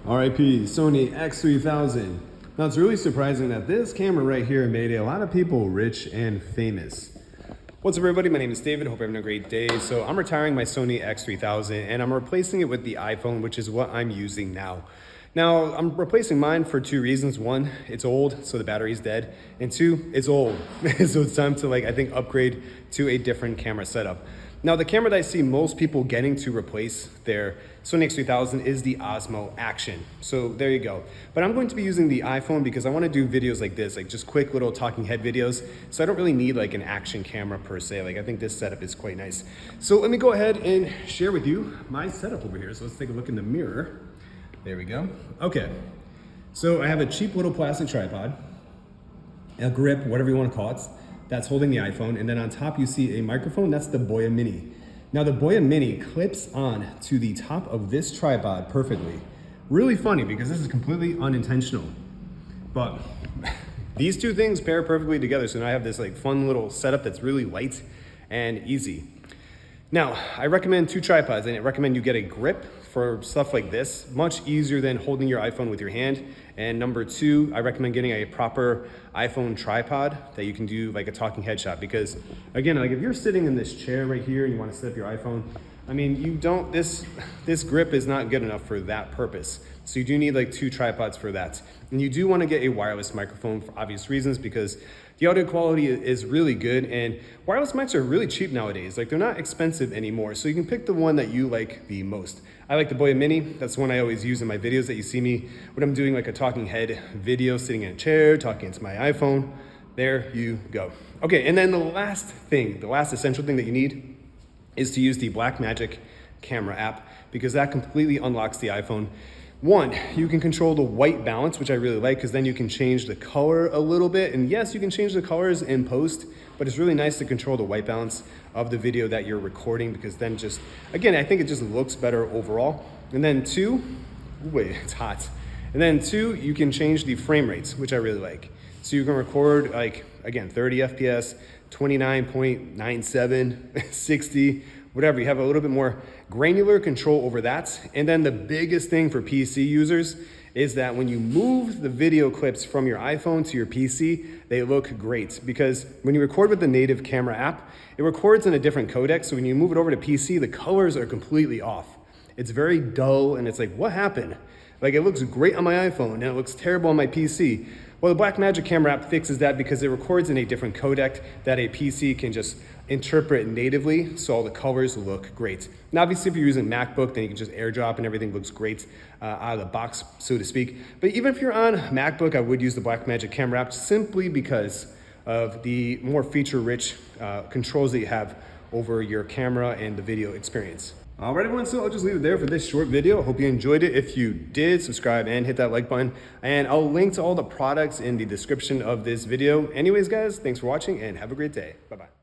RIP Sony X3000. Now it's really surprising that this camera right here made a lot of people rich and famous. What's up everybody, my name is David, hope you're having a great day. So I'm retiring my Sony X3000 and I'm replacing it with the iPhone, which is what I'm using now. Now I'm replacing mine for two reasons. One, it's old, so the battery's dead. And two, it's old. So it's time to I think upgrade to a different camera setup. Now the camera that I see most people getting to replace their Sony X3000 is the Osmo Action. So there you go. But I'm going to be using the iPhone because I want to do videos like this, like just quick little talking head videos. So I don't really need like an action camera per se. I think this setup is quite nice. So let me go ahead and share with you my setup over here. So let's take a look in the mirror. There we go. Okay. So I have a cheap little plastic tripod, a grip, whatever you want to call it, that's holding the iPhone, and then on top you see a microphone. That's the Boya Mini. Now the Boya Mini clips on to the top of this tripod perfectly. Really funny because this is completely unintentional, but these two things pair perfectly together. So now I have this fun little setup that's really light and easy. Now I recommend two tripods, and I recommend you get a grip for stuff like this, much easier than holding your iPhone with your hand. And number two, I recommend getting a proper iPhone tripod that you can do like a talking head shot, because again, if you're sitting in this chair right here and you want to set up your iPhone, this grip is not good enough for that purpose. So you do need two tripods for that. And you do want to get a wireless microphone for obvious reasons, because the audio quality is really good, and wireless mics are really cheap nowadays. They're not expensive anymore, so you can pick the one that you like the most. I like the Boya Mini. That's the one I always use in my videos that you see me when I'm doing a talking head video, sitting in a chair, talking into my iPhone. There you go. Okay, and then the last essential thing that you need is to use the Blackmagic camera app, because that completely unlocks the iPhone. One, you can control the white balance, which I really like, because then you can change the color a little bit. And yes, you can change the colors in post, but it's really nice to control the white balance of the video that you're recording, because then I think it just looks better overall. And then two, wait, it's hot. And then two, you can change the frame rates, which I really like. So you can record again, 30 FPS, 29.97, 60, whatever. You have a little bit more granular control over that. And then the biggest thing for PC users is that when you move the video clips from your iPhone to your PC, they look great, because when you record with the native camera app, it records in a different codec. So when you move it over to PC, the colors are completely off. It's very dull, and it's what happened? It looks great on my iPhone and it looks terrible on my PC. Well, the Blackmagic camera app fixes that, because it records in a different codec that a PC can just interpret natively, so all the colors look great. Now, obviously, if you're using MacBook, then you can just airdrop and everything looks great out of the box, so to speak. But even if you're on MacBook, I would use the Blackmagic camera app simply because of the more feature-rich controls that you have over your camera and the video experience. All right, everyone, so I'll just leave it there for this short video. I hope you enjoyed it. If you did, subscribe and hit that like button. And I'll link to all the products in the description of this video. Anyways, guys, thanks for watching and have a great day. Bye-bye.